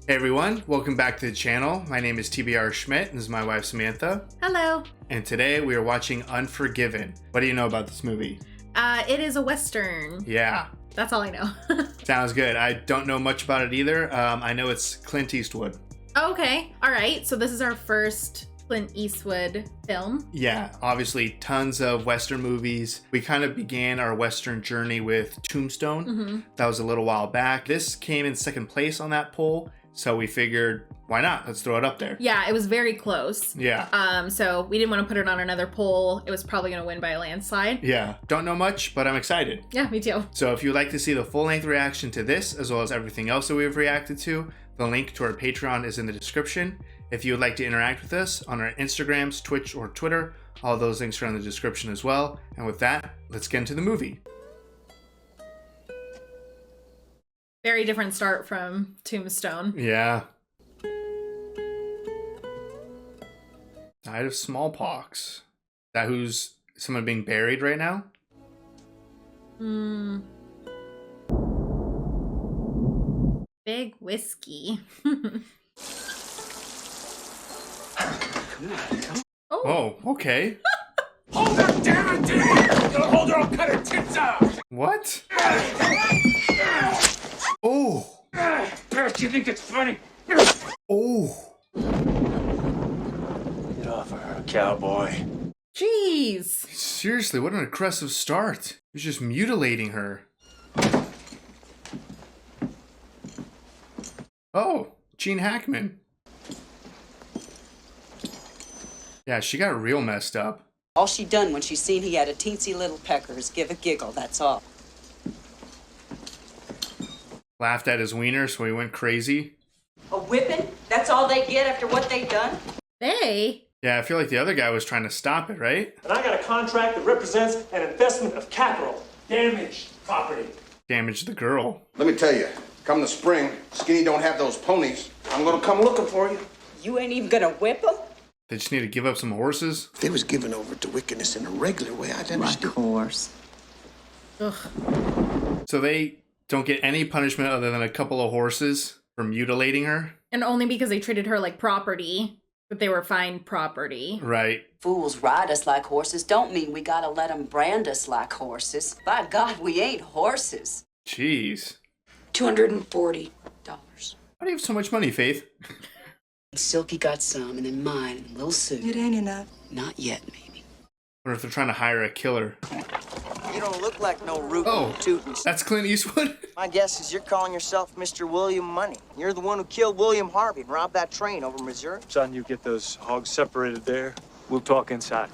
Hey everyone, welcome back to the channel. My name is TBR Schmitt, and this is my wife Samantha. Hello. And today we are watching Unforgiven. What do you know about this movie? It is a Western. Yeah. That's all I know. Sounds good. I don't know much about it either. I know it's Clint Eastwood. Okay. All right. So this is our first Clint Eastwood film. Yeah, obviously tons of Western movies. We kind of began our Western journey with Tombstone. Mm-hmm. That was a little while back. This came in second place on that poll. So we figured, why not? Let's throw it up there. Yeah, it was very close. Yeah. So we didn't want to put it on another poll. It was probably going to win by a landslide. Yeah. Don't know much, but I'm excited. Yeah, me too. So if you'd like to see the full-length reaction to this, as well as everything else that we've reacted to, the link to our Patreon is in the description. If you would like to interact with us on our Instagrams, Twitch, or Twitter, all those links are in the description as well. And with that, let's get into the movie. Very different start from Tombstone. Yeah. Died of smallpox. Is that who's someone being buried right now? Big whiskey. Oh, okay. Hold her down, dude! You'll hold her, I'll cut her tits off! What? Oh! Parrot, you think it's funny? Oh! Get off of her, cowboy. Jeez. Seriously, what an aggressive start. He's just mutilating her. Oh, Gene Hackman. Yeah, she got real messed up. All she done when she seen he had a teensy little pecker is give a giggle, that's all. Laughed at his wiener, so he went crazy. A whipping? That's all they get after what they done? Hey. Yeah, I feel like the other guy was trying to stop it, right? And I got a contract that represents an investment of capital, damaged property. Damaged the girl. Let me tell you, come the spring, Skinny don't have those ponies. I'm gonna come looking for you. You ain't even gonna whip them? They just need to give up some horses. If they was given over to wickedness in a regular way, I'd understand. Of course. Ugh. So they don't get any punishment other than a couple of horses for mutilating her? And only because they treated her like property, but they were fine property. Right. Fools ride us like horses don't mean we gotta let them brand us like horses. By God, we ain't horses. Jeez. $240. Why do you have so much money, Faith? Silky got some, and then mine, and Lil Sue. It ain't enough. Not yet, maybe. Or if they're trying to hire a killer. You don't look like no rootin' Oh, tootin'. that's Clint Eastwood? My guess is you're calling yourself Mr. William Munny. You're the one who killed William Harvey and robbed that train over Missouri. Son, you get those hogs separated there. We'll talk inside.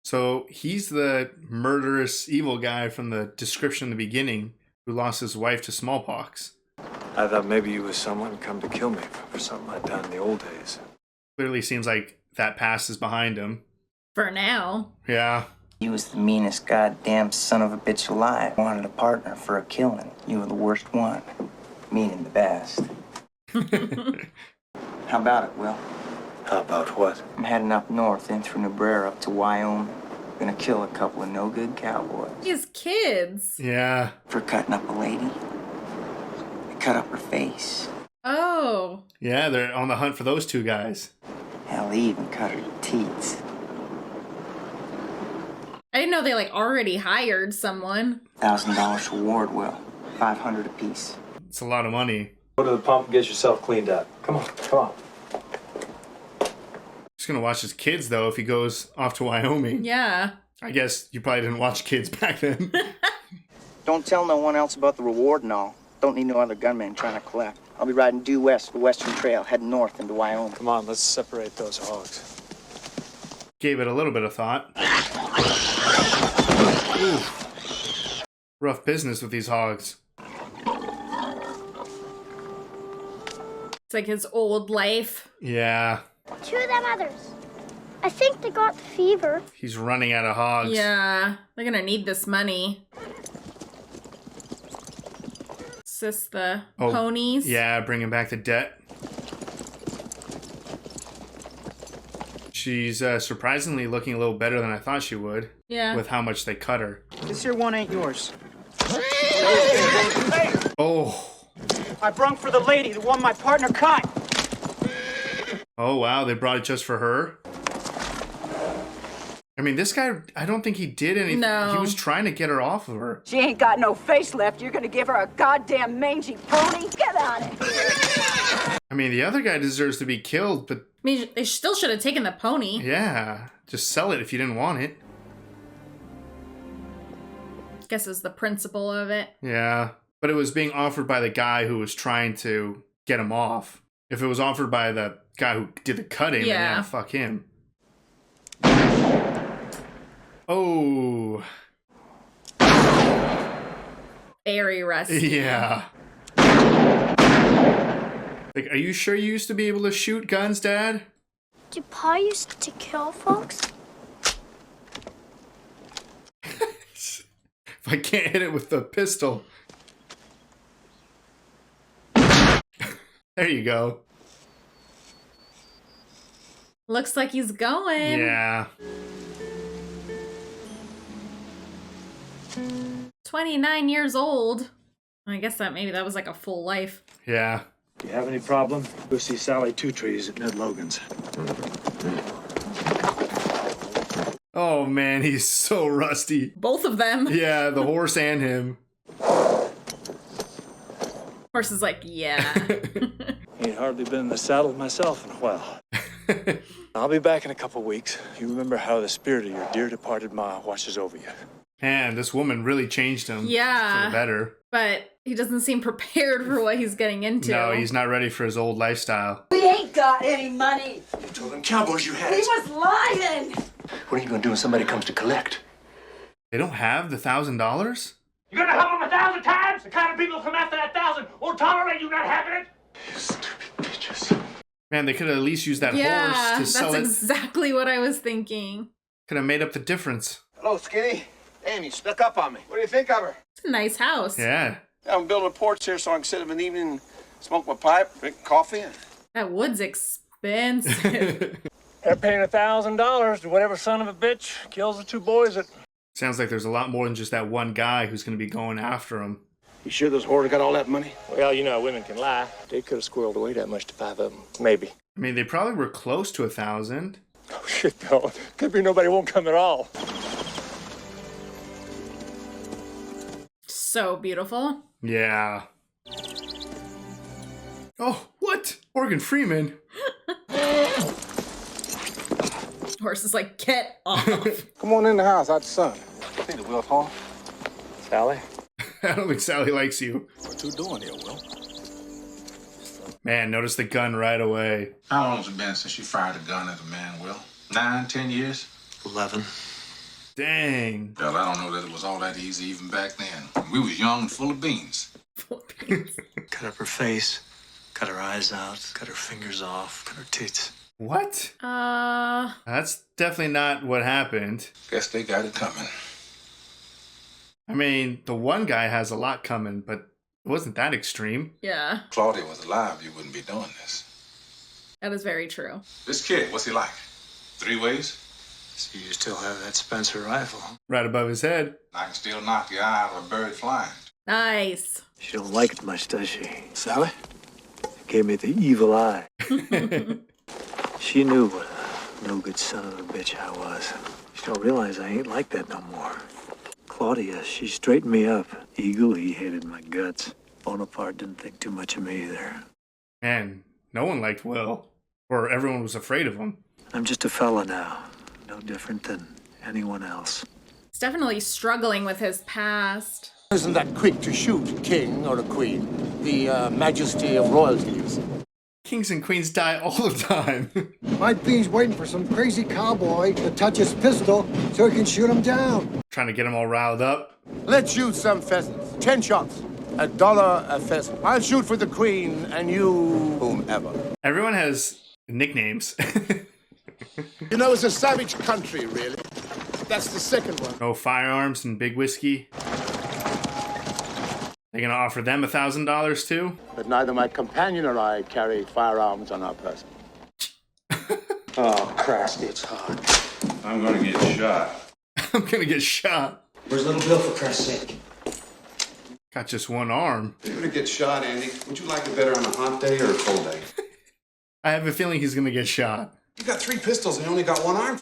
So he's the murderous evil guy from the description in the beginning who lost his wife to smallpox. I thought maybe you was someone come to kill me for something I'd done in the old days. Clearly seems like that past is behind him. For now. Yeah. You was the meanest goddamn son of a bitch alive. Wanted a partner for a killing. You were the worst one. Meaning the best. How about it, Will? How about what? I'm heading up north in through Newbrayer up to Wyoming. Gonna kill a couple of no-good cowboys. He has kids. Yeah. For cutting up a lady. They cut up her face. Oh. Yeah, they're on the hunt for those two guys. Hell, they even cut her teats. I didn't know they already hired someone. $1,000 reward, Will. $500 apiece. It's a lot of money. Go to the pump and get yourself cleaned up. Come on, come on. Just gonna watch his kids though if he goes off to Wyoming. Yeah. I guess you probably didn't watch kids back then. Don't tell no one else about the reward and all. Don't need no other gunman trying to collect. I'll be riding due west of the Western Trail, heading north into Wyoming. Come on, let's separate those hogs. Gave it a little bit of thought. Ooh. Rough business with these hogs. It's like his old life. Yeah. Two of them others. I think they got the fever. He's running out of hogs. Yeah. They're gonna need this money. Is this the ponies? Yeah, bringing back the debt. She's surprisingly looking a little better than I thought she would. Yeah. With how much they cut her. This here one ain't yours. Oh. I brung for the lady, the one my partner caught. Oh, wow. They brought it just for her? I mean, this guy, I don't think he did anything. No. He was trying to get her off of her. She ain't got no face left. You're gonna give her a goddamn mangy pony? Get out of here! I mean, the other guy deserves to be killed, but... I mean, they still should have taken the pony. Yeah. Just sell it if you didn't want it. Guess it's the principle of it. Yeah. But it was being offered by the guy who was trying to get him off. If it was offered by the guy who did the cutting, then yeah, fuck him. Oh. Very rusty. Yeah. Like, are you sure you used to be able to shoot guns, Dad? Did Pa used to kill folks? If I can't hit it with the pistol. There you go. Looks like he's going. Yeah. 29 years old. I guess maybe that was like a full life. Yeah. Do you have any problem? Go see Sally Two Trees at Ned Logan's. Oh man, he's so rusty. Both of them. Yeah, the horse and him. Horse is like, yeah. Ain't hardly been in the saddle myself in a while. I'll be back in a couple weeks. You remember how the spirit of your dear departed ma washes over you. Man, this woman really changed him. Yeah. For the better. But he doesn't seem prepared for what he's getting into. No, he's not ready for his old lifestyle. We ain't got any money. You told them cowboys you had He it. was lying. What are you gonna do when somebody comes to collect? They don't have the $1,000? You gonna help him 1,000 times? The kind of people who come after that 1,000 won't tolerate you not having it. You stupid bitches. Man, they could have at least used that yeah, horse to sell it. that's exactly what I was thinking. Could have made up the difference. Hello, Skinny. Damn, you snuck up on me. What do you think of her? It's a nice house. Yeah. I'm building a porch here so I can sit of an evening and smoke my pipe, drink coffee. That wood's expensive. They're paying $1,000 to whatever son of a bitch kills the two boys that... Sounds like there's a lot more than just that one guy who's going to be going after him. You sure those whores got all that money? Well, you know how women can lie. They could have squirreled away that much to 5 of them. Maybe. I mean, they probably were close to 1,000. Oh, shit, though. Could be nobody won't come at all. So beautiful. Yeah. Oh, what? Morgan Freeman. Horse is like, get off. Come on in the house, out the sun. See the Will Hall? Sally? I don't think Sally likes you. What you doing here, Will? Man, notice the gun right away. How long has it been since you fired a gun at a man, Will? 9, 10 years? 11. Dang. Well, I don't know that it was all that easy even back then. We was young and full of beans. Cut up her face, cut her eyes out, cut her fingers off, cut her tits. What? That's definitely not what happened. Guess they got it coming. I mean, the one guy has a lot coming, but it wasn't that extreme. Yeah. Claudia was alive, you wouldn't be doing this. That is very true. This kid, what's he like? 3 ways? So you still have that Spencer rifle? Right above his head. I can still knock the eye out of a bird flying. Nice. She don't like it much, does she? Sally? Gave me the evil eye. She knew what a no-good son of a bitch I was. She don't realize I ain't like that no more. Claudia, she straightened me up. Eagle, he hated my guts. Bonaparte didn't think too much of me either. Man, no one liked Will. Or everyone was afraid of him. I'm just a fella now. No different than anyone else. He's definitely struggling with his past. Isn't that quick to shoot a king or a queen? The majesty of royalties. Kings and queens die all the time. Might be he's waiting for some crazy cowboy to touch his pistol so he can shoot him down. Trying to get them all riled up. Let's shoot some pheasants. 10 shots. $1 a pheasant. I'll shoot for the queen and you whomever. Everyone has nicknames. You know, it's a savage country, really. That's the second one. No firearms and big whiskey. They're gonna offer them $1,000 too? But neither my companion or I carry firearms on our person. Oh, Christ, it's hot. I'm gonna get shot. I'm gonna get shot. Where's little Bill, for Christ's sake? Got just one arm. If you're gonna get shot, Andy, would you like it better on a hot day or a cold day? I have a feeling he's gonna get shot. You got 3 pistols and you only got 1 arm?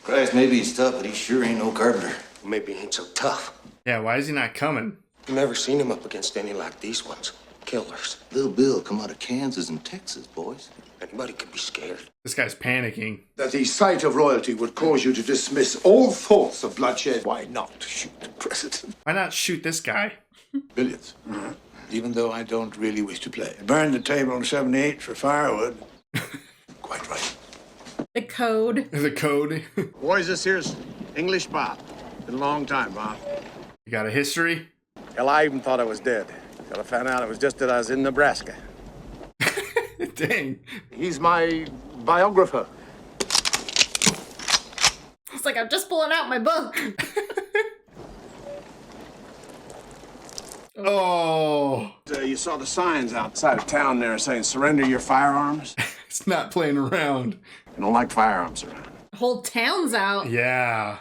Christ, maybe he's tough, but he sure ain't no carpenter. Maybe he ain't so tough. Yeah, why is he not coming? I've never seen him up against any like these ones. Killers. Little Bill come out of Kansas and Texas, boys. Anybody could be scared. This guy's panicking. That the sight of royalty would cause you to dismiss all thoughts of bloodshed. Why not shoot the president? Why not shoot this guy? Billiards. Even though I don't really wish to play. Burn the table on 78 for firewood. Quite right. The code. The code. Boys, this here's English Bob. Been a long time, Bob. You got a history? Hell, I even thought I was dead. Till I found out it was just that I was in Nebraska. Dang. He's my biographer. It's like I'm just pulling out my book. Oh. You saw the signs outside of town there saying, surrender your firearms. It's not playing around. I don't like firearms around. The whole town's out. Yeah.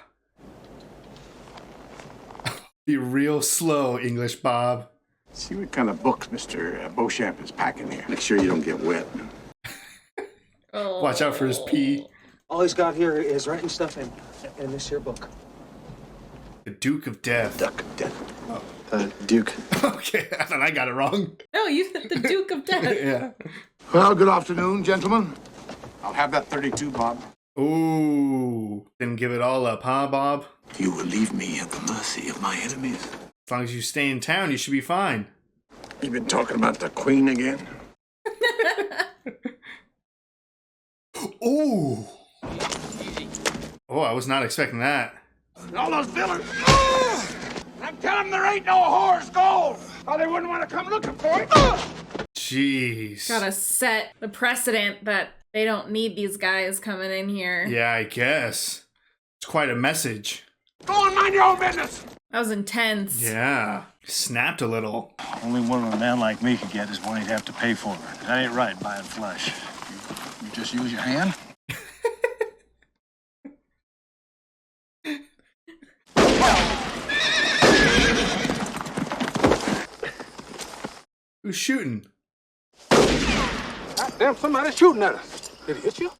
Be real slow, English Bob. See what kind of books Mr. Beauchamp is packing here. Make sure you don't get wet. Oh. Watch out for his pee. All he's got here is writing stuff in this here book. The Duke of Death. Duck of Death. Duke. Okay, I thought I got it wrong. No, you said the Duke of Death. Yeah. Well, good afternoon, gentlemen. I'll have that 32, Bob. Ooh. Didn't give it all up, huh, Bob? You will leave me at the mercy of my enemies. As long as you stay in town, you should be fine. You been talking about the Queen again? Ooh. Oh, I was not expecting that. All those villains. I'm telling them there ain't no horse gold. Oh, they wouldn't want to come looking for it. Jeez. Gotta set the precedent that they don't need these guys coming in here. Yeah, I guess. It's quite a message. Go and mind your own business. That was intense. Yeah. Snapped a little. Only one a man like me could get is one he'd have to pay for. That ain't right, buying flesh. You just use your hand? Who's shooting? Damn, somebody's shooting at us. Did he hit you?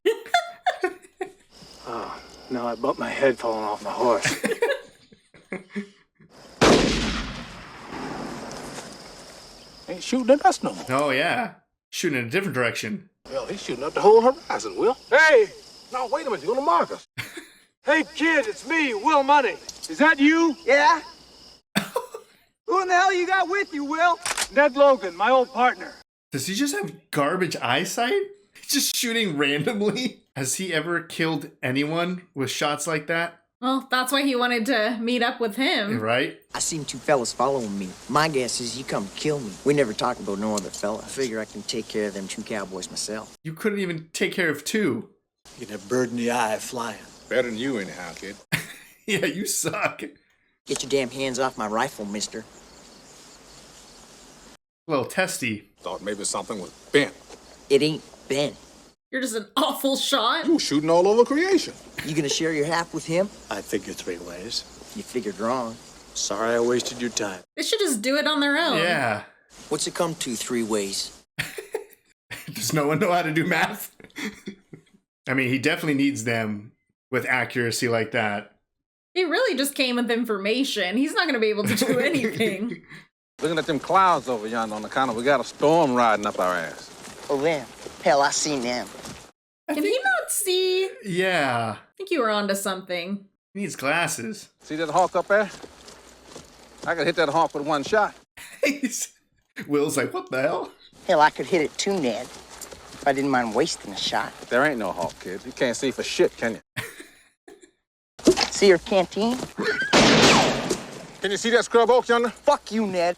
Oh, no, I bumped my head falling off my horse. Ain't shooting at us no more. Oh, yeah. Shooting in a different direction. Well, he's shooting up the whole horizon, Will. Hey! No, wait a minute. You're gonna mark us. Hey, kid, it's me, Will Munny. Is that you? Yeah? Who in the hell you got with you, Will? Ned Logan, my old partner. Does he just have garbage eyesight? He's just shooting randomly? Has he ever killed anyone with shots like that? Well, that's why he wanted to meet up with him. Right? I seen 2 fellas following me. My guess is you come to kill me. We never talk about no other fella. I figure I can take care of them 2 cowboys myself. You couldn't even take care of 2. You get a bird in the eye flying. Better than you anyhow, kid. Yeah, you suck. Get your damn hands off my rifle, mister. A little testy. Thought maybe something was bent. It ain't bent. You're just an awful shot. You were shooting all over creation. You gonna share your half with him? I figure 3 ways. You figured wrong. Sorry I wasted your time. They should just do it on their own. Yeah. What's it come to 3 ways? Does no one know how to do math? I mean, he definitely needs them with accuracy like that. He really just came with information. He's not going to be able to do anything. Looking at them clouds over yonder on the counter, we got a storm riding up our ass. Oh, them. Hell, I seen them. Can he not see? Yeah. I think you were onto something. He needs glasses. See that hawk up there? I could hit that hawk with 1 shot. Will's like, what the hell? Hell, I could hit it too, Ned. If I didn't mind wasting a shot. There ain't no hawk, kid. You can't see for shit, can you? See your canteen? Can you see that scrub oak yonder? Fuck you, Ned.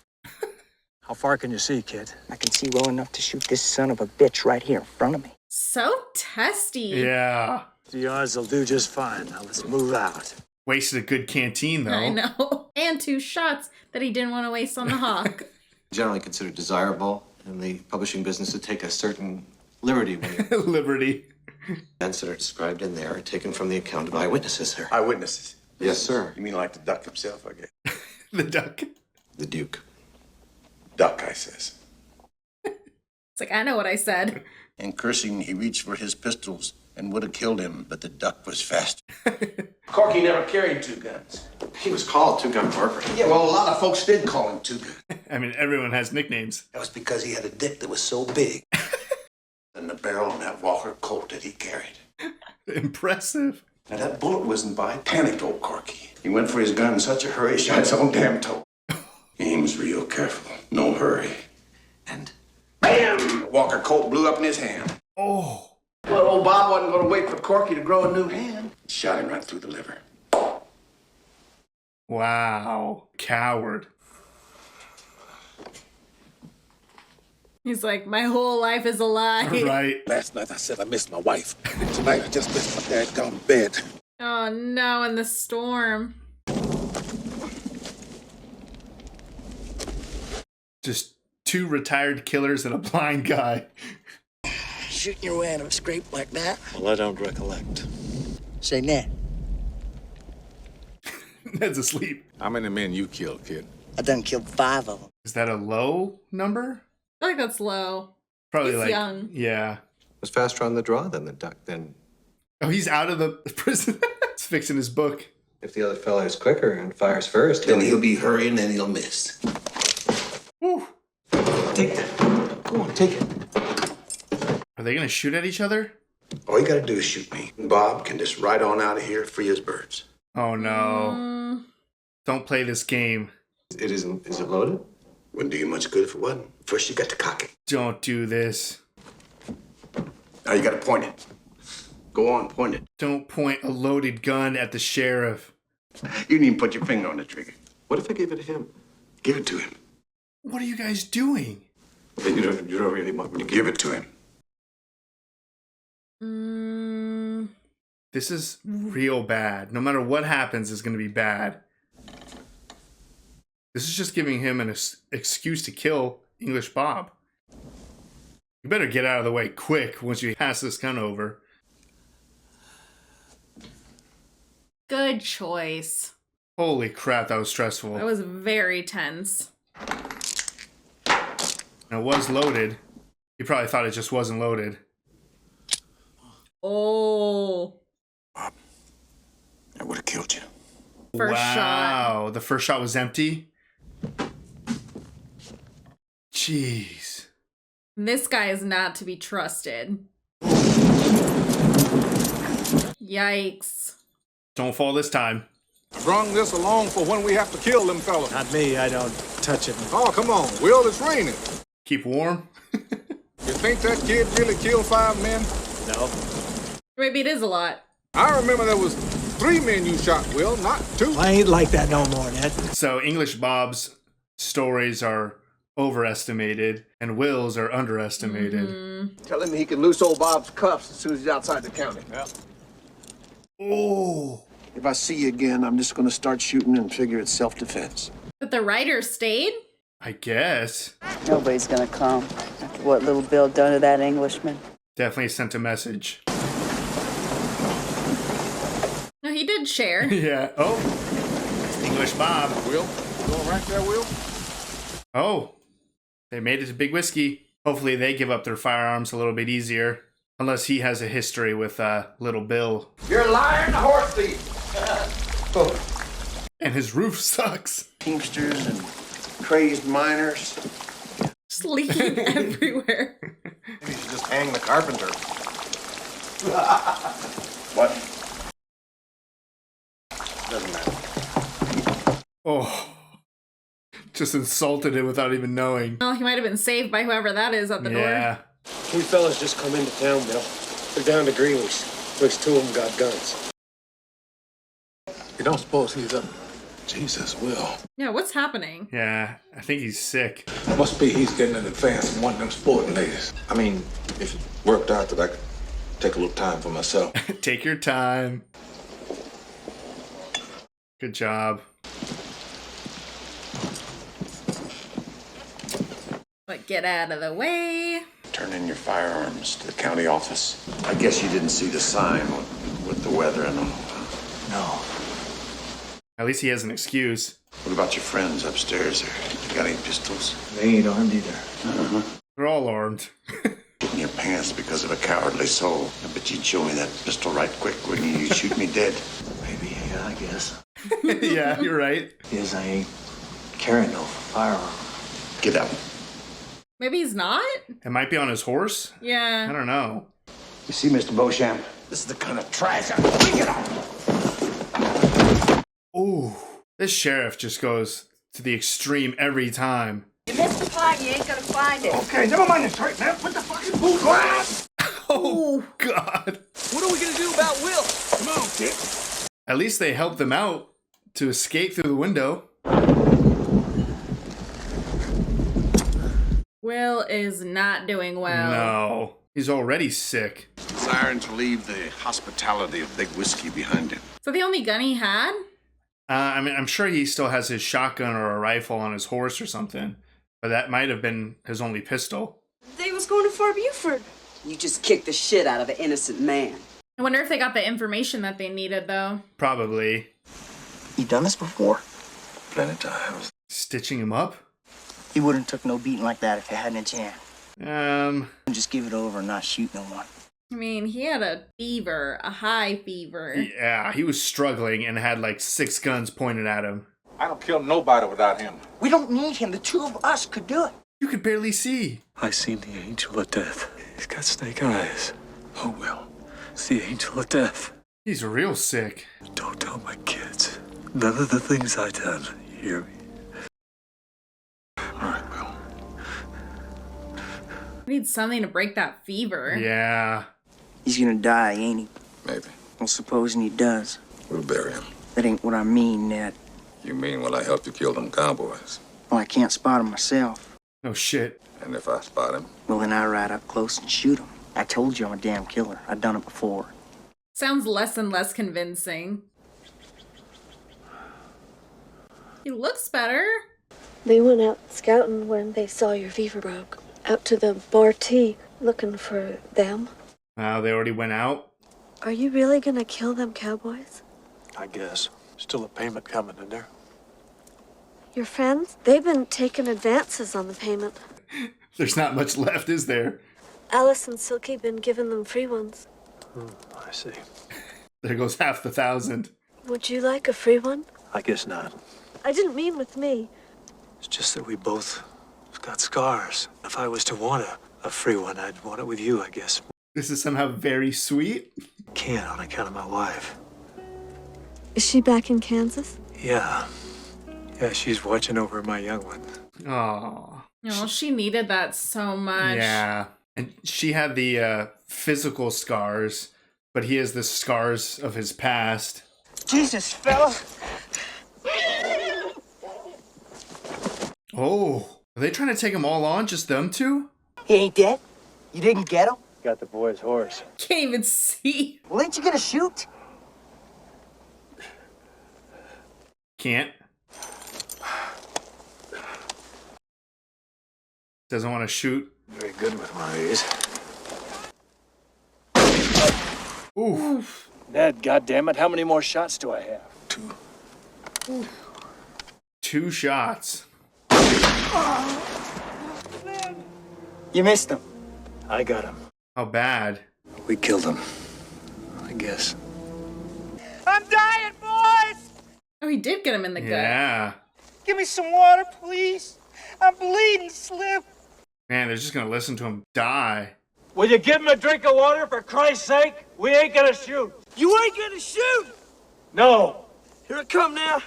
How far can you see, kid? I can see well enough to shoot this son of a bitch right here in front of me. So testy. Yeah. The odds will do just fine. Now let's move out. Wasted a good canteen, though. I know. And 2 shots that he didn't want to waste on the hawk. Generally considered desirable in the publishing business to take a certain liberty when Liberty. events that are described in there are taken from the account of eyewitnesses, sir. Eyewitnesses? Yes, sir. You mean like the duck himself, I guess? The duck. The Duke. Duck, I says. It's like, I know what I said. And cursing, he reached for his pistols and would have killed him, but the duck was faster. Corky never carried two guns. He was called Two-Gun Parker. Yeah, well, a lot of folks did call him Two Gun. I mean, everyone has nicknames. That was because he had a dick that was so big. And the barrel on that Walker Colt that he carried. Impressive. Now, that bullet whizzing by panicked old Corky. He went for his gun in such a hurry, he shot his own damn toe. He was real careful. No hurry. And bam! Walker Colt blew up in his hand. Oh. Well, old Bob wasn't going to wait for Corky to grow a new hand. Shot him right through the liver. Wow. Coward. He's like, my whole life is a lie. Right. Last night I said I missed my wife. Tonight I just missed my dadgone bed. Oh no, in the storm. Just two retired killers and a blind guy. Shooting your way out of a scrape like that? Well, I don't recollect. Say Ned. Ned's asleep. How many men you killed, kid? I done killed 5 of them. Is that a low number? I feel like that's low. Probably He's like young. Yeah. Was faster on the draw than the duck. Then Oh, he's out of the prison. He's fixing his book. if the other fella is quicker and fires first, Then he'll be hurrying and he'll miss. Woo. Take that. Go on, take it. Are they gonna shoot at each other? All you gotta do is shoot me. Bob can just ride on out of here free as birds. Oh no. Don't play this game. It isn't. Is it loaded? Wouldn't do you much good if it wasn't. First you got to cock it. Don't do this. Now you gotta point it. Go on, point it. Don't point a loaded gun at the sheriff. You didn't even put your finger on the trigger. What if I gave it to him? Give it to him. What are you guys doing? You don't really want me to give it to him. This is real bad. No matter what happens, it's going to be bad. This is just giving him an excuse to kill English Bob. You better get out of the way quick once you pass this gun over. Good choice. Holy crap, that was stressful. That was very tense. And it was loaded. You probably thought it just wasn't loaded. Oh. Bob, I would have killed you. First Wow, the first shot was empty? Jeez. This guy is not to be trusted. Yikes. Don't fall this time. I brung this along for when we have to kill them fellas. Not me. I don't touch it. Oh, come on, Will, it's raining. Keep warm. You think that kid really killed 5 men? No. Maybe it is a lot. I remember there was 3 men you shot, Will, not 2. I ain't like that no more, Ned. So English Bob's stories are overestimated and Will's are underestimated. Tell him he can loose old Bob's cuffs as soon as he's outside the county. Yeah. Oh. If I see you again, I'm just gonna start shooting and figure it's self-defense. But the writer stayed? I guess. Nobody's gonna come after what little Bill done to that Englishman. Definitely sent a message. No, he did share. Yeah. Oh. English Bob. Will, you all right there, Will? Oh. They made it to Big Whiskey. Hopefully they give up their firearms a little bit easier. Unless he has a history with Little Bill. You're a liar and a horse thief. And his roof sucks. Teamsters and crazed miners. Just leaking everywhere. Maybe you should just hang the carpenter. What? Doesn't matter. Oh. Just insulted him without even knowing. Well, he might have been saved by whoever that is at the Yeah. door. 3 fellas just come into town, Bill. They're down to Greeley's. Looks 2 of them got guns. You don't suppose he's up? Jesus, Will. Yeah, what's happening? Yeah, I think he's sick. Must be he's getting an advance from one of them sporting ladies. I mean, if it worked out that I could take a little time for myself. Take your time. Good job. But get out of the way. Turn in your firearms to the county office. I guess you didn't see the sign with the weather and all. No. At least he has an excuse. What about your friends upstairs? They Got any pistols? They ain't armed either. They're all armed. In your pants because of a cowardly soul. I bet you'd show me that pistol right quick, wouldn't you? You'd shoot me dead. Maybe, yeah, I guess. Yeah, you're right. Yes, I ain't carrying no firearm. Get out. Maybe he's not? It might be on his horse. Yeah. I don't know. You see, Mr. Beauchamp, this is the kind of trash I'm thinking of. Ooh, this sheriff just goes to the extreme every time. You missed the flag, you ain't gonna find it. Okay, never mind the shirt, man. Put the fucking boot on. Oh, God. What are we gonna do about Will? Come on, kid. At least they helped them out to escape through the window. Will is not doing well. No, he's already sick. Desiring to leave the hospitality of Big Whiskey behind him. So the only gun he had? I mean, I'm sure he still has his shotgun or a rifle on his horse or something, but that might have been his only pistol. They was going to Fort Buford. You just kicked the shit out of an innocent man. I wonder if they got the information that they needed, though. Probably. You done this before? Plenty times. Stitching him up? You wouldn't took no beating like that if you hadn't a chance. Just give it over and not shoot no one. I mean, he had a fever, a high fever. Yeah, he was struggling and had like 6 guns pointed at him. I don't kill nobody without him. We don't need him. The two of us could do it. You could barely see. I seen the angel of death. He's got snake eyes. Who will? It's the angel of death. He's real sick. Don't tell my kids. None of the things I done. You hear me? All right, Will. We need something to break that fever. Yeah. He's gonna die, ain't he? Maybe. Well, supposing he does. We'll bury him. That ain't what I mean, Ned. You mean when I helped you kill them cowboys? Well, I can't spot him myself. No shit. And if I spot him? Well, then I ride up close and shoot him. I told you I'm a damn killer. I've done it before. Sounds less and less convincing. He looks better. They went out scouting when they saw your fever broke. Out to the Bartee, looking for them. They already went out. Are you really gonna kill them cowboys? I guess. Still a payment coming in there. Your friends? They've been taking advances on the payment. There's not much left, is there? Alice and Silky been giving them free ones. I see. There goes half the 1,000. Would you like a free one? I guess not. I didn't mean with me. It's just that we both got scars. If I was to want a free one, I'd want it with you, I guess. This is somehow very sweet. Can't on account of my wife. Is she back in Kansas? Yeah. Yeah, she's watching over my young one. Aww. Oh, she needed that so much. Yeah. And she had the physical scars, but he has the scars of his past. Jesus, fella. Oh, are they trying to take them all on, just them two? He ain't dead? You didn't get him? Got the boy's horse. Can't even see. Well, ain't you gonna shoot? Can't. Doesn't want to shoot. Very good with one of these. Oof. Ned, goddammit, how many more shots do I have? 2. 2 shots. You missed him. I got him. How bad? We killed him. I guess. I'm dying, boys! Oh, he did get him in the gut. Yeah. Give me some water, please. I'm bleeding, Slim. Man, they're just going to listen to him die. Will you give him a drink of water, for Christ's sake? We ain't gonna shoot. You ain't gonna shoot! No. Here it come now.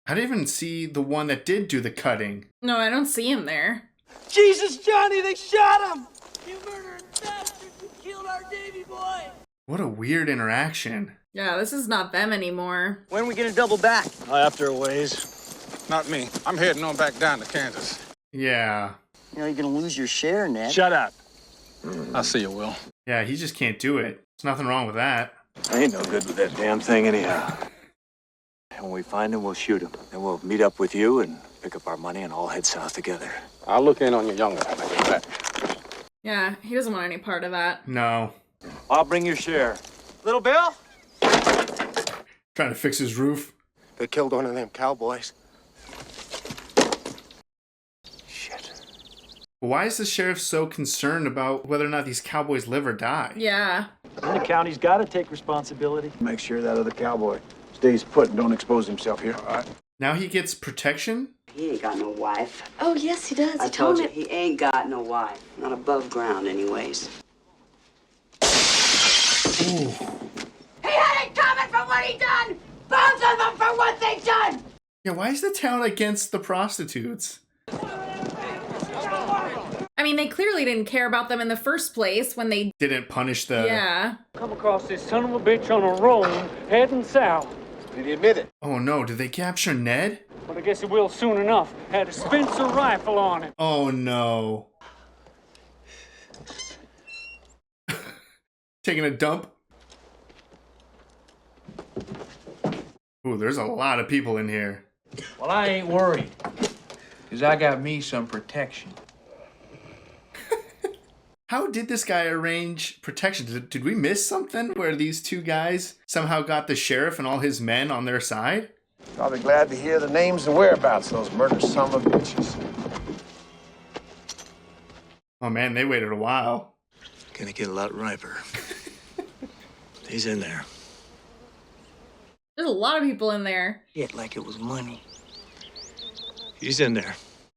I didn't even see the one that did do the cutting. No, I don't see him there. Jesus, Johnny, they shot him! You murdering bastard! You killed our Davy boy! What a weird interaction. Yeah, this is not them anymore. When are we gonna double back? After a ways. Not me. I'm heading on back down to Kansas. Yeah. You know, you're gonna lose your share, Ned. Shut up. I'll see you, Will. Yeah, he just can't do it. There's nothing wrong with that. I ain't no good with that damn thing anyhow. And when we find him, we'll shoot him. Then we'll meet up with you and pick up our money and all head south together. I'll look in on your younger when I get back. Yeah, he doesn't want any part of that. No. I'll bring your share. Little Bill? Trying to fix his roof. They killed one of them cowboys. Why is the sheriff so concerned about whether or not these cowboys live or die? Yeah. And the county's got to take responsibility. Make sure that other cowboy stays put and don't expose himself here, all right? Now he gets protection? He ain't got no wife. Oh, yes, he does. I told you, he ain't got no wife. Not above ground, anyways. Ooh. He had it coming for what he done! Both of them for what they done! Yeah, why is the town against the prostitutes? I mean, they clearly didn't care about them in the first place when they didn't punish the... Yeah. Come across this son of a bitch on a road heading south. Did he admit it? Oh no, did they capture Ned? But I guess he will soon enough. Had a Spencer rifle on him. Oh no. Taking a dump? Ooh, there's a lot of people in here. Well, I ain't worried, because I got me some protection. How did this guy arrange protection? Did we miss something where these two guys somehow got the sheriff and all his men on their side? I'll be glad to hear the names and whereabouts of those murdered son of a bitches. Oh man, they waited a while. Gonna get a lot riper. He's in there. There's a lot of people in there. Yet like it was money. He's in there.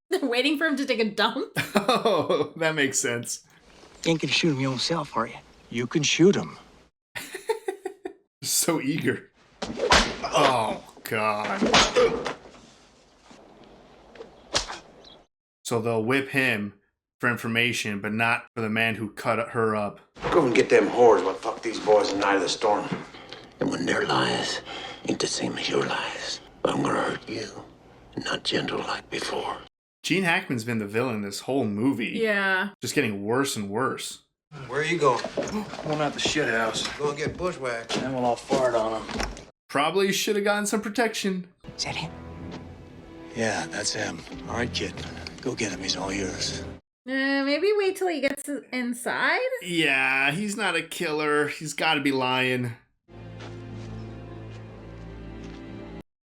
They're waiting for him to take a dump. Oh, that makes sense. You ain't gonna shoot him yourself, are you? You can shoot him. So eager. Oh, God. So they'll whip him for information, but not for the man who cut her up. Go and get them whores what fuck these boys in Night of the Storm. And when their lies ain't the same as your lies, I'm gonna hurt you, not gentle like before. Gene Hackman's been the villain this whole movie. Yeah. Just getting worse and worse. Where are you going? Going out the shit house. Go and get bushwhacked. Then we'll all fart on him. Probably should have gotten some protection. Is that him? Yeah, that's him. All right, kid. Go get him. He's all yours. Maybe wait till he gets inside? Yeah, he's not a killer. He's got to be lying.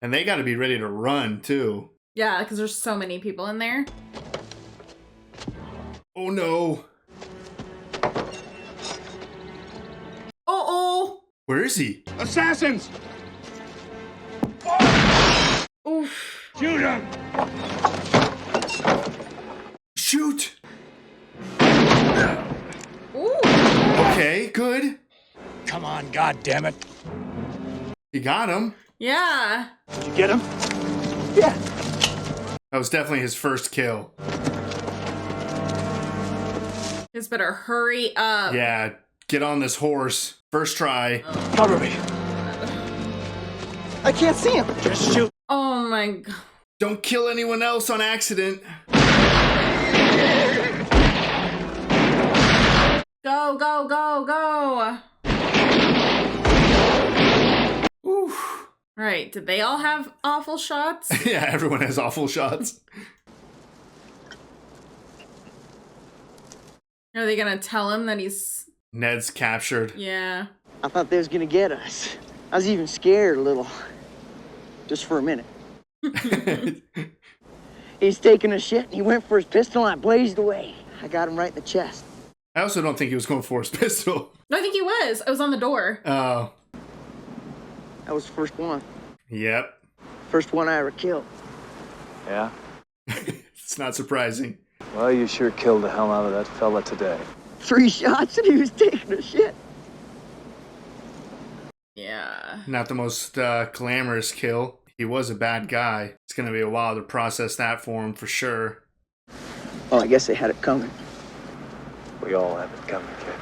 And they got to be ready to run, too. Yeah, because there's so many people in there. Oh, no. Uh-oh. Where is he? Assassins! Oof. Shoot him! Shoot! Ooh. Okay, good. Come on, goddammit. You got him. Yeah. Did you get him? Yeah. That was definitely his first kill. Just better hurry up. Yeah, get on this horse. First try. Cover me. I can't see him. Just shoot. Oh my God. Don't kill anyone else on accident. Go, go, go, go. Oof. Right. Did they all have awful shots? Yeah, everyone has awful shots. Are they going to tell him that he's... Ned's captured. Yeah. I thought they was gonna get us. I was even scared a little. Just for a minute. He's taking a shit and he went for his pistol and I blazed away. I got him right in the chest. I also don't think he was going for his pistol. No, I think he was. I was on the door. Oh. That was the first one. Yep. First one I ever killed. Yeah? It's not surprising. Well, you sure killed the hell out of that fella today. 3 shots and he was taking a shit. Yeah. Not the most glamorous kill. He was a bad guy. It's going to be a while to process that for him, for sure. Well, I guess they had it coming. We all have it coming, kid.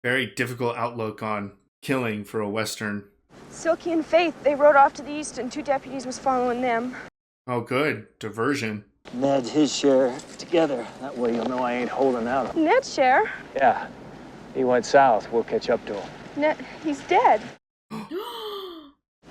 Very difficult outlook on killing for a Western. Silky and Faith, they rode off to the east and 2 deputies was following them. Oh, good. Diversion. Ned's his share together. That way you'll know I ain't holding out. Ned's share? Yeah. He went south. We'll catch up to him. Ned, he's dead.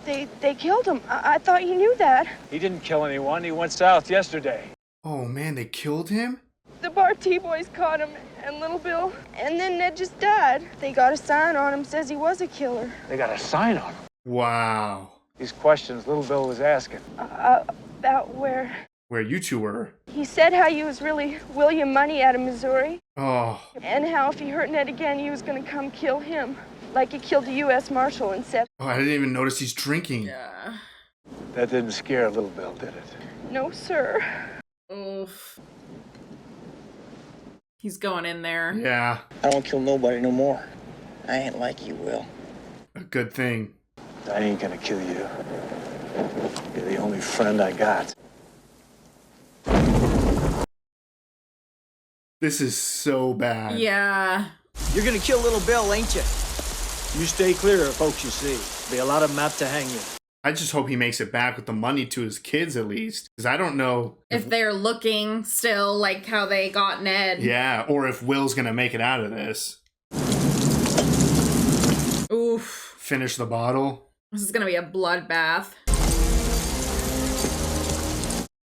They killed him. I thought you knew that. He didn't kill anyone. He went south yesterday. Oh, man, they killed him? The Bar T boys caught him and Little Bill, and then Ned just died. They got a sign on him, says he was a killer. They got a sign on him. Wow. These questions Little Bill was asking. About where? where you two were. He said how you was really William Munny out of Missouri. Oh. And how if he hurt Ned again, you was gonna come kill him. Like he killed the U.S. Marshal in Seth. Oh, I didn't even notice he's drinking. Yeah. That didn't scare Little Bill, did it? No, sir. Oof. He's going in there. Yeah. I don't kill nobody no more. I ain't like you, Will. A good thing. I ain't gonna kill you. You're the only friend I got. This is so bad. Yeah. You're gonna kill Little Bill, ain't you? You stay clear of folks you see. Be a lot of them out to hang you. I just hope he makes it back with the money to his kids at least. Because I don't know if they're looking still like how they got Ned. Yeah, or if Will's gonna make it out of this. Oof. Finish the bottle. This is gonna be a bloodbath.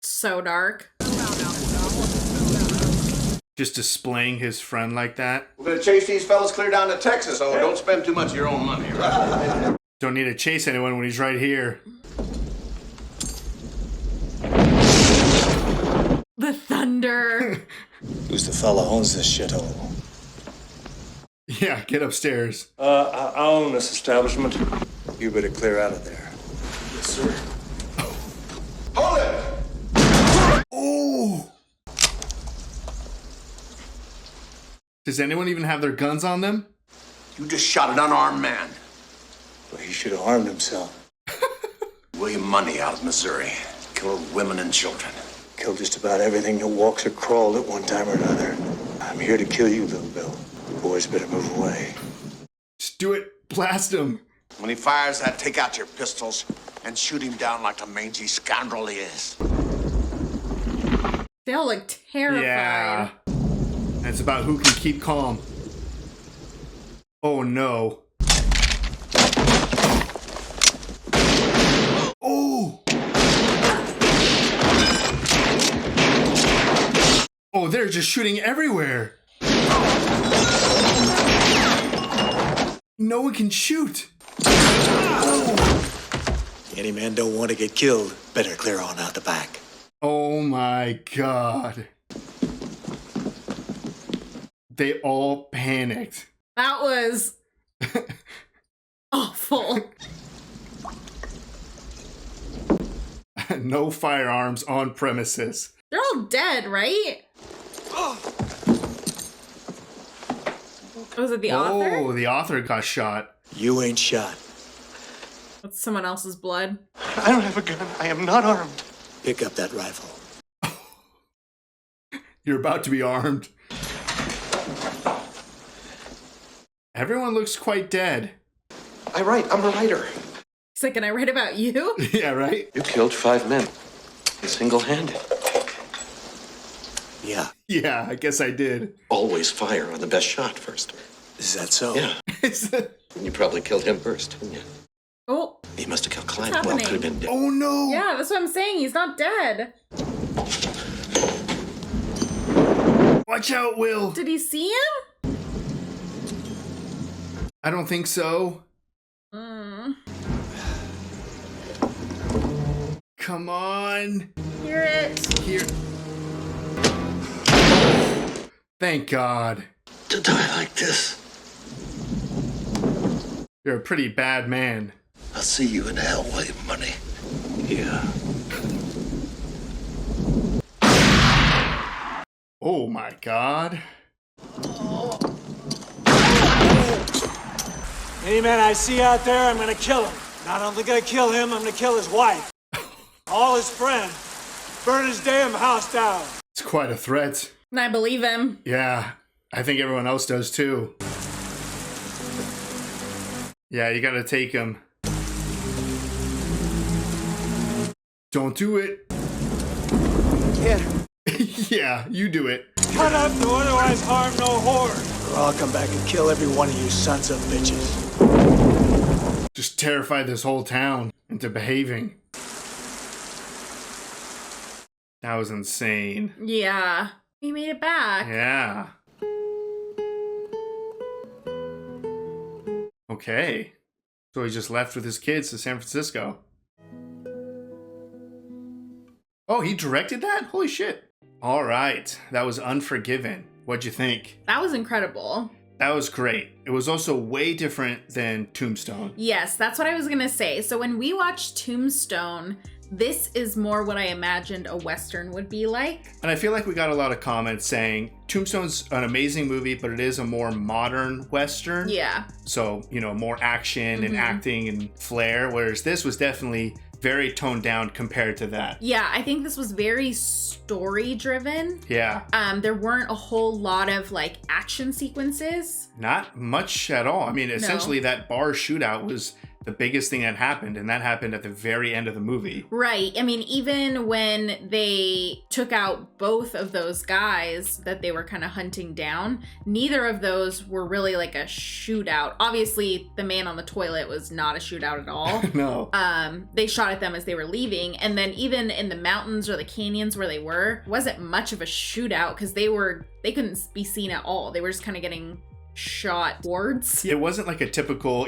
So dark. Just displaying his friend like that. We're gonna chase these fellas clear down to Texas, so don't spend too much of your own money, right? Don't need to chase anyone when he's right here. The thunder. Who's the fella owns this shithole? Yeah, get upstairs. I own this establishment. You better clear out of there. Yes, sir. Hold it! Oh! Does anyone even have their guns on them? You just shot an unarmed man. Well, he should have armed himself. William Munny out of Missouri. Killed women and children. Killed just about everything that walks or crawled at one time or another. I'm here to kill you, Little Bill. You boys better move away. Just do it. Blast him. When he fires that, take out your pistols and shoot him down like the mangy scoundrel he is. They all look terrified. Yeah. And it's about who can keep calm. Oh no. Oh! Oh, they're just shooting everywhere. No one can shoot. Oh. Any man don't want to get killed. Better clear on out the back. Oh my god. They all panicked. That was awful. No firearms on premises. They're all dead, right? Was it the author? Oh, the author got shot. You ain't shot. That's someone else's blood. I don't have a gun. I am not armed. Pick up that rifle. You're about to be armed. Everyone looks quite dead. I write. I'm a writer. He's like, can I write about you? Yeah, right? You killed 5 men. Single-handed. Yeah. Yeah, I guess I did. Always fire on the best shot first. Is that so? Yeah. You probably killed him first, didn't you? Oh. He must have killed Clyde. What's Well, happening? could have been dead. Oh no! Yeah, that's what I'm saying. He's not dead. Watch out, Will! Did he see him? I don't think so. Come on. Hear it. Here. Thank God. To die like this. You're a pretty bad man. I'll see you in hell, William Munny. Yeah. Oh my God. Any man I see out there, I'm gonna kill him. Not only gonna kill him, I'm gonna kill his wife. All his friends. Burn his damn house down. It's quite a threat. And I believe him. Yeah, I think everyone else does too. Yeah, you gotta take him. Don't do it. Kid. Yeah, you do it. Cut up to otherwise harm no horde. Or I'll come back and kill every one of you sons of bitches. Just terrify this whole town into behaving. That was insane. Yeah. He made it back. Yeah. Okay. So he just left with his kids to San Francisco. Oh, he directed that? Holy shit. All right. That was Unforgiven. What'd you think? That was incredible. That was great. It was also way different than Tombstone. Yes, that's what I was going to say. So when we watched Tombstone, this is more what I imagined a Western would be like. And I feel like we got a lot of comments saying Tombstone's an amazing movie, but it is a more modern Western. Yeah. So, more action and acting and flair, whereas this was definitely very toned down compared to that. Yeah, I think this was very story driven. Yeah. There weren't a whole lot of like action sequences. Not much at all. I mean, essentially that bar shootout was the biggest thing that happened, and that happened at the very end of the movie. Right. I mean, even when they took out both of those guys that they were kind of hunting down, neither of those were really like a shootout. Obviously, the man on the toilet was not a shootout at all. No. They shot at them as they were leaving. And then even in the mountains or the canyons where they were, it wasn't much of a shootout because they couldn't be seen at all. They were just kind of getting shot towards. It wasn't like a typical,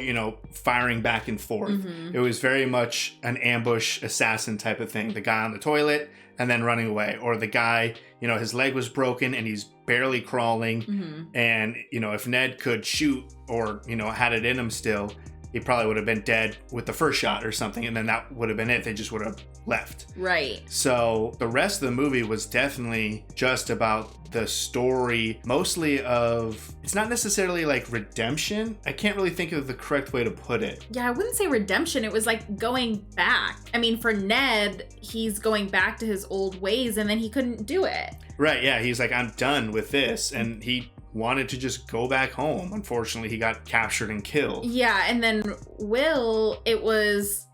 firing back and forth. It was very much an ambush assassin type of thing. The guy on the toilet and then running away. Or the guy, his leg was broken and he's barely crawling. And, if Ned could shoot or, had it in him still, he probably would have been dead with the first shot or something. And then that would have been it. They just would have left. Right. So the rest of the movie was definitely just about the story, mostly of, it's not necessarily like redemption. I can't really think of the correct way to put it. Yeah, I wouldn't say redemption. It was like going back. I mean, for Ned, he's going back to his old ways and then he couldn't do it. Right. Yeah. He's like, I'm done with this. And he wanted to just go back home. Unfortunately, he got captured and killed. Yeah, and then Will,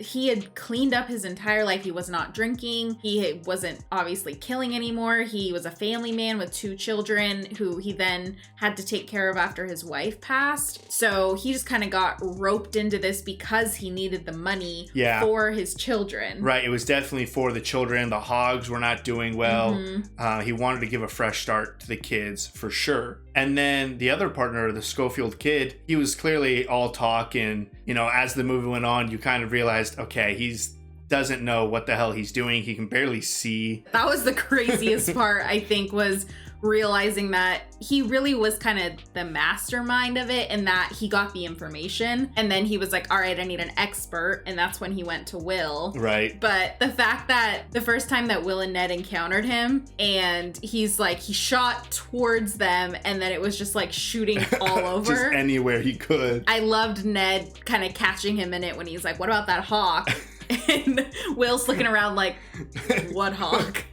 he had cleaned up his entire life. He was not drinking. He wasn't obviously killing anymore. He was a family man with 2 children who he then had to take care of after his wife passed. So he just kind of got roped into this because he needed the money for his children. Right, it was definitely for the children. The Hogs were not doing well. He wanted to give a fresh start to the kids for sure. And then the other partner, the Schofield kid, he was clearly all talk. And, as the movie went on, you kind of realized, okay, doesn't know what the hell he's doing. He can barely see. That was the craziest part, I think, was realizing that he really was kind of the mastermind of it and that he got the information. And then he was like, all right, I need an expert. And that's when he went to Will. Right. But the fact that the first time that Will and Ned encountered him and he's like, he shot towards them and then it was just like shooting all over. Just anywhere he could. I loved Ned kind of catching him in it when he's like, what about that hawk? And Will's looking around like, what hawk?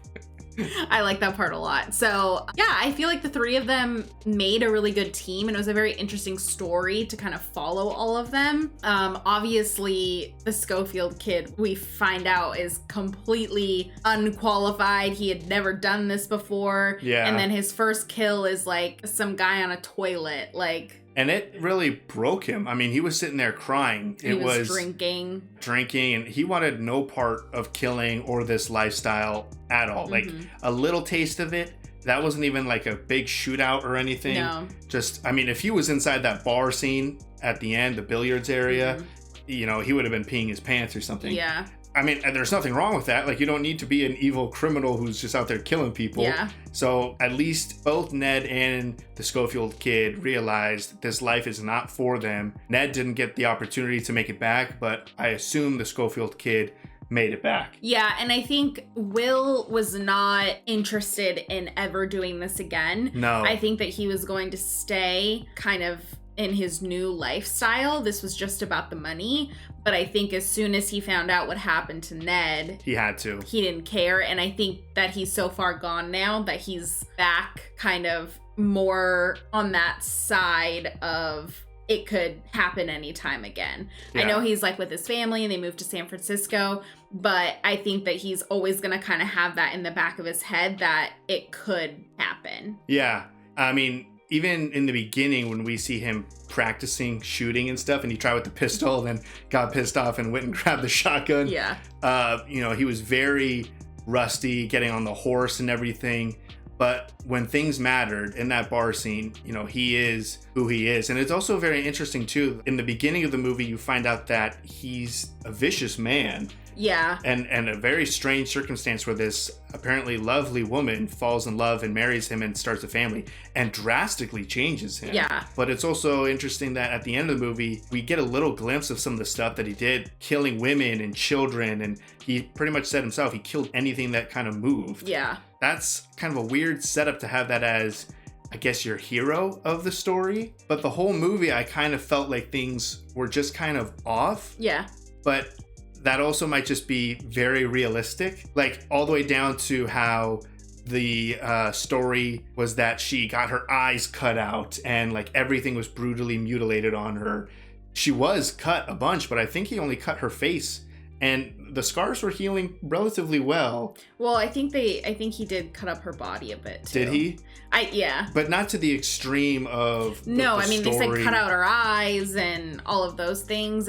I like that part a lot. So yeah, I feel like the 3 of them made a really good team and it was a very interesting story to kind of follow all of them. Obviously the Schofield kid, we find out, is completely unqualified. He had never done this before. Yeah. And then his first kill is like some guy on a toilet. And it really broke him. I mean, he was sitting there crying. He was drinking, and he wanted no part of killing or this lifestyle at all. Like a little taste of it. That wasn't even like a big shootout or anything. No. Just, I mean, if he was inside that bar scene at the end, the billiards area, he would have been peeing his pants or something. Yeah. I mean, there's nothing wrong with that. Like, you don't need to be an evil criminal who's just out there killing people. Yeah. So at least both Ned and the Schofield kid realized this life is not for them. Ned didn't get the opportunity to make it back, but I assume the Schofield kid made it back. Yeah, and I think Will was not interested in ever doing this again. No. I think that he was going to stay kind of in his new lifestyle. This was just about the money. But I think as soon as he found out what happened to Ned, he had to. He didn't care. And I think that he's so far gone now that he's back kind of more on that side of it could happen anytime again. Yeah. I know he's like with his family and they moved to San Francisco, but I think that he's always going to kind of have that in the back of his head that it could happen. Yeah. I mean, even in the beginning when we see him practicing shooting and stuff and he tried with the pistol and then got pissed off and went and grabbed the shotgun. Yeah. He was very rusty getting on the horse and everything. But when things mattered in that bar scene, he is who he is. And it's also very interesting too. In the beginning of the movie, you find out that he's a vicious man. Yeah. And a very strange circumstance where this apparently lovely woman falls in love and marries him and starts a family and drastically changes him. Yeah. But it's also interesting that at the end of the movie, we get a little glimpse of some of the stuff that he did, killing women and children. And he pretty much said himself, he killed anything that kind of moved. Yeah. That's kind of a weird setup to have that as, I guess, your hero of the story. But the whole movie, I kind of felt like things were just kind of off. Yeah. But that also might just be very realistic. Like all the way down to how the story was that she got her eyes cut out and like everything was brutally mutilated on her. She was cut a bunch, but I think he only cut her face. And the scars were healing relatively well. Well, I think he did cut up her body a bit too. Did he? Yeah. But not to the extreme of No, the I mean, story. they said cut out her eyes and all of those things.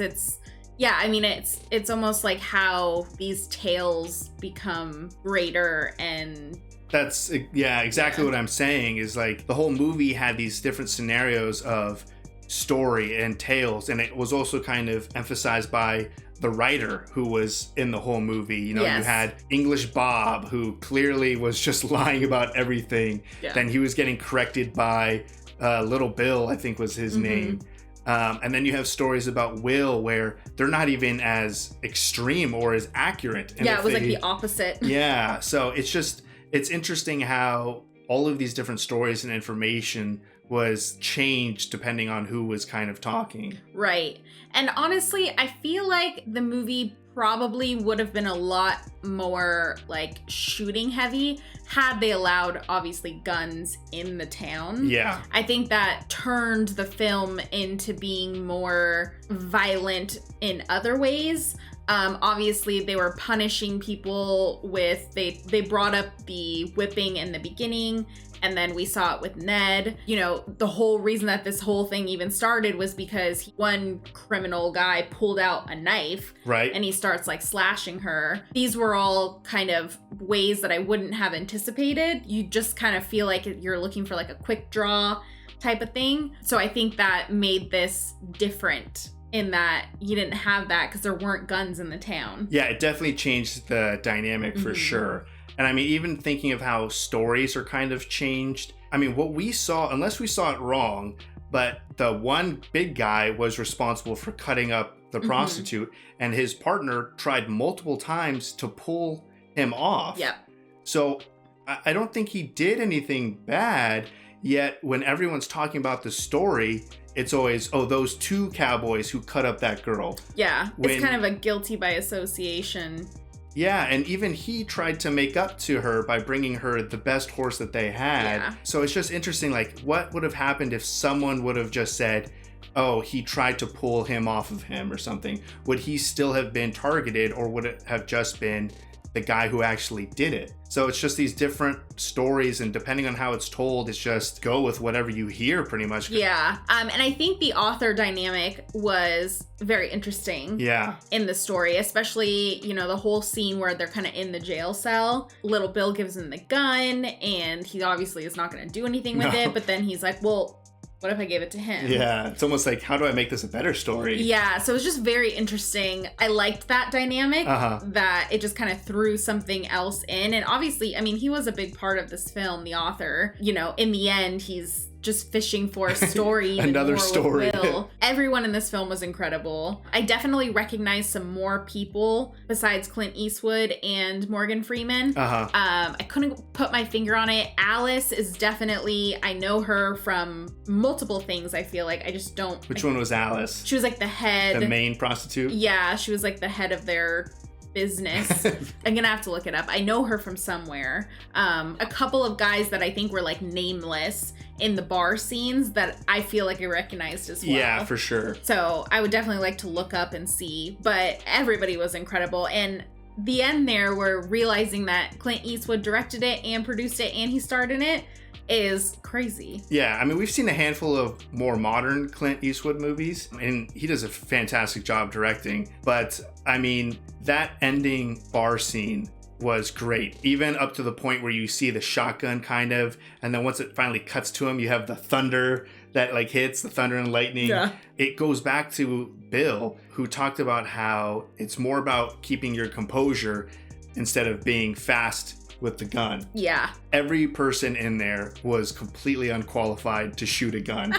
Yeah, I mean, it's almost like how these tales become greater and... That's, yeah, exactly what I'm saying is like the whole movie had these different scenarios of story and tales, and it was also kind of emphasized by the writer who was in the whole movie. You know, Yes. You had English Bob, who clearly was just lying about everything. Yeah. Then he was getting corrected by Little Bill, I think was his name. And then you have stories about Will where they're not even as extreme or as accurate. And Yeah, it was like they- the opposite. Yeah, so it's interesting how all of these different stories and information was changed depending on who was kind of talking. Right. And honestly, I feel like the movie probably would have been a lot more like shooting heavy had they allowed obviously guns in the town. Yeah. I think that turned the film into being more violent in other ways. Obviously they were punishing people with, they brought up the whipping in the beginning, and then we saw it with Ned. You know, the whole reason that this whole thing even started was because one criminal guy pulled out a knife, right, and he starts like slashing her. These were all kind of ways that I wouldn't have anticipated. You just kind of feel like you're looking for like a quick draw type of thing. So I think that made this different in that you didn't have that because there weren't guns in the town. Yeah, it definitely changed the dynamic for sure. And I mean, even thinking of how stories are kind of changed. I mean, what we saw, unless we saw it wrong, but the one big guy was responsible for cutting up the prostitute, and his partner tried multiple times to pull him off. Yep. So I don't think he did anything bad, yet when everyone's talking about the story, it's always, oh, those two cowboys who cut up that girl. Yeah, When- it's kind of a guilty by association. Yeah, and even he tried to make up to her by bringing her the best horse that they had. Yeah. So it's just interesting, like, what would have happened if someone would have just said, oh, he tried to pull him off of him or something? Would he still have been targeted, or would it have just been the guy who actually did it? So it's just these different stories, and depending on how it's told, it's just go with whatever you hear pretty much. Yeah, and I think the author dynamic was very interesting. Yeah. In the story, especially, you know, the whole scene where they're kind of in the jail cell. Little Bill gives him the gun, and he obviously is not going to do anything with it, but then he's like, well, what if I gave it to him? Yeah, it's almost like, how do I make this a better story? Yeah, so it was just very interesting. I liked that dynamic, that it just kind of threw something else in. And obviously, I mean, he was a big part of this film, the author. You know, in the end, he's just fishing for a story. Even Another more story. With Will. Everyone in this film was incredible. I definitely recognized some more people besides Clint Eastwood and Morgan Freeman. I couldn't put my finger on it. Alice is definitely, I know her from multiple things, I feel like. I just don't. Which one was Alice? She was like the head. The main prostitute? Yeah, she was like the head of their business. I'm gonna have to look it up. I know her from somewhere. A couple of guys that I think were like nameless in the bar scenes that I feel like I recognized as well. Yeah, for sure. So I would definitely like to look up and see, but everybody was incredible. And the end there, we're realizing that Clint Eastwood directed it and produced it and he starred in it, is crazy. Yeah, I mean, we've seen a handful of more modern Clint Eastwood movies, and he does a fantastic job directing. But, I mean, that ending bar scene was great, even up to the point where you see the shotgun kind of, and then once it finally cuts to him, you have the thunder that like hits, the thunder and lightning. Yeah. It goes back to Bill, who talked about how it's more about keeping your composure instead of being fast with the gun. Yeah. Every person in there was completely unqualified to shoot a gun.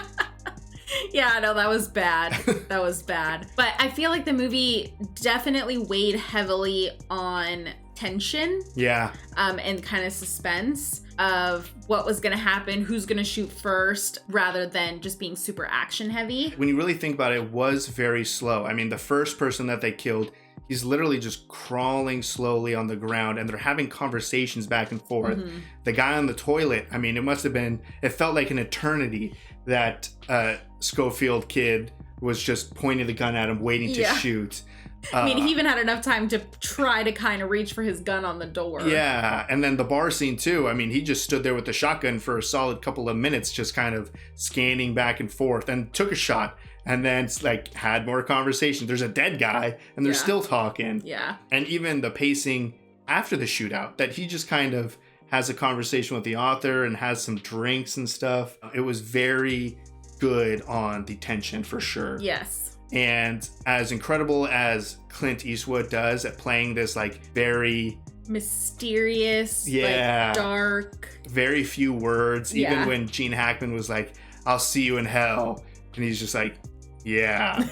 Yeah, no, that was bad. That was bad. But I feel like the movie definitely weighed heavily on tension. Yeah. And kind of suspense of what was going to happen, who's going to shoot first, rather than just being super action heavy. When you really think about it, it was very slow. I mean, the first person that they killed, he's literally just crawling slowly on the ground, and they're having conversations back and forth. Mm-hmm. The guy on the toilet, I mean, it felt like an eternity that Schofield kid was just pointing the gun at him, waiting to shoot. I mean, he even had enough time to try to kind of reach for his gun on the door. Yeah, and then the bar scene too. I mean, he just stood there with the shotgun for a solid couple of minutes, just kind of scanning back and forth, and took a shot, and then like had more conversation. There's a dead guy, and they're still talking. Yeah. And even the pacing after the shootout, that he just kind of has a conversation with the author and has some drinks and stuff. It was very good on the tension for sure. Yes. And as incredible as Clint Eastwood does at playing this like very mysterious, like dark, very few words, even when Gene Hackman was like, "I'll see you in hell," and he's just like, yeah.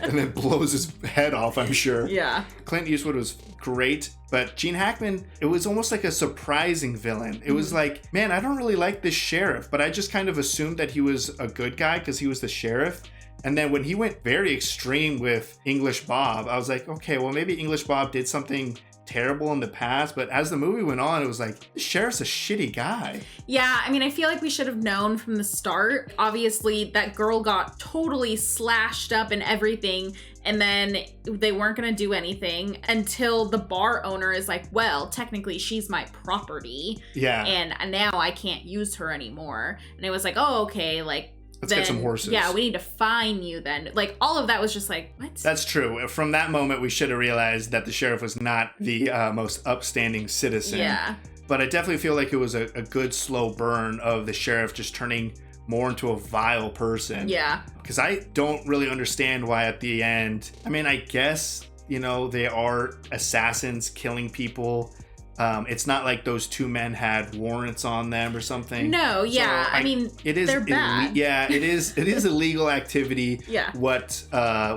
And then blows his head off, I'm sure. Yeah. Clint Eastwood was great, but Gene Hackman, it was almost like a surprising villain. It was like, man, I don't really like this sheriff, but I just kind of assumed that he was a good guy because he was the sheriff. And then when he went very extreme with English Bob, I was like, okay, well, maybe English Bob did something terrible in the past, but as the movie went on, it was like, the sheriff's a shitty guy. Yeah, I mean, I feel like we should have known from the start. Obviously, that girl got totally slashed up and everything, and then they weren't gonna do anything until the bar owner is like, well, technically she's my property. Yeah. And now I can't use her anymore. And it was like, oh, okay, like, let's get some horses. Yeah, we need to fine you then. Like, all of that was just like, what? That's true. From that moment, we should have realized that the sheriff was not the most upstanding citizen. Yeah. But I definitely feel like it was a good slow burn of the sheriff just turning more into a vile person. Yeah. Because I don't really understand why at the end, I mean, I guess, you know, they are assassins killing people. It's not like those two men had warrants on them or something. No, yeah. So, I mean, they're bad. Yeah, it is illegal activity. Yeah. What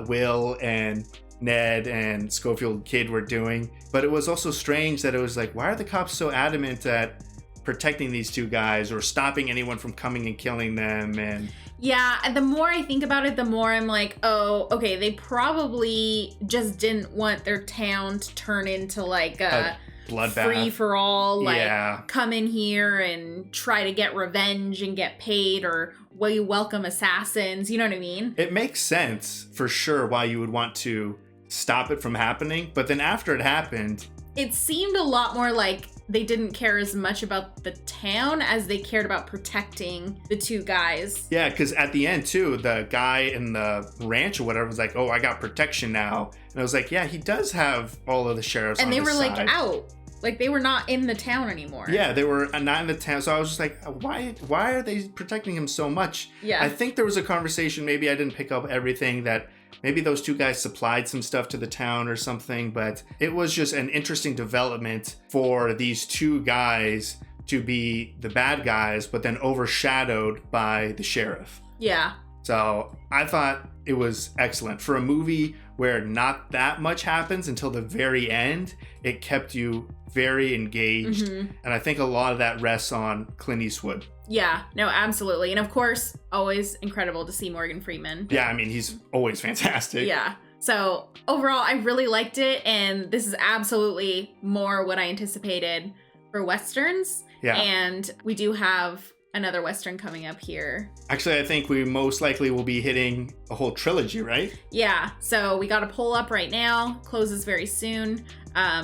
Will and Ned and Schofield Kid were doing. But it was also strange that it was like, why are the cops so adamant at protecting these two guys or stopping anyone from coming and killing them? And yeah, and the more I think about it, the more I'm like, oh, okay, they probably just didn't want their town to turn into like a bloodbath, free for all, like come in here and try to get revenge and get paid, or will you welcome assassins? You know what I mean? It makes sense for sure why you would want to stop it from happening, but then after it happened, it seemed a lot more like they didn't care as much about the town as they cared about protecting the two guys. Yeah, because at the end too, the guy in the ranch or whatever was like, oh, I got protection now. And I was like, yeah, he does have all of the sheriffs and on they his were side. Like out. Like they were not in the town anymore. Yeah, they were not in the town. So I was just like, why are they protecting him so much? Yeah. I think there was a conversation, maybe I didn't pick up everything, that maybe those two guys supplied some stuff to the town or something, but it was just an interesting development for these two guys to be the bad guys, but then overshadowed by the sheriff. Yeah. So I thought it was excellent. For a movie where not that much happens until the very end, it kept you very engaged. Mm-hmm. And I think a lot of that rests on Clint Eastwood. Yeah, no, absolutely. And of course, always incredible to see Morgan Freeman. Yeah, I mean, he's always fantastic. Yeah. So overall, I really liked it. And this is absolutely more what I anticipated for Westerns. Yeah. And we do have another Western coming up here. Actually, I think we most likely will be hitting a whole trilogy, right? Yeah. So we got a poll up right now. Closes very soon.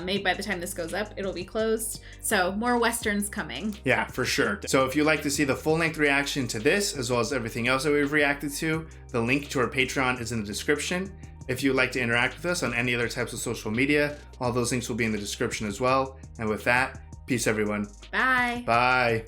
Maybe by the time this goes up, it'll be closed. So more Westerns coming. Yeah, for sure. So if you'd like to see the full-length reaction to this, as well as everything else that we've reacted to, the link to our Patreon is in the description. If you'd like to interact with us on any other types of social media, all those links will be in the description as well. And with that, peace everyone. Bye. Bye.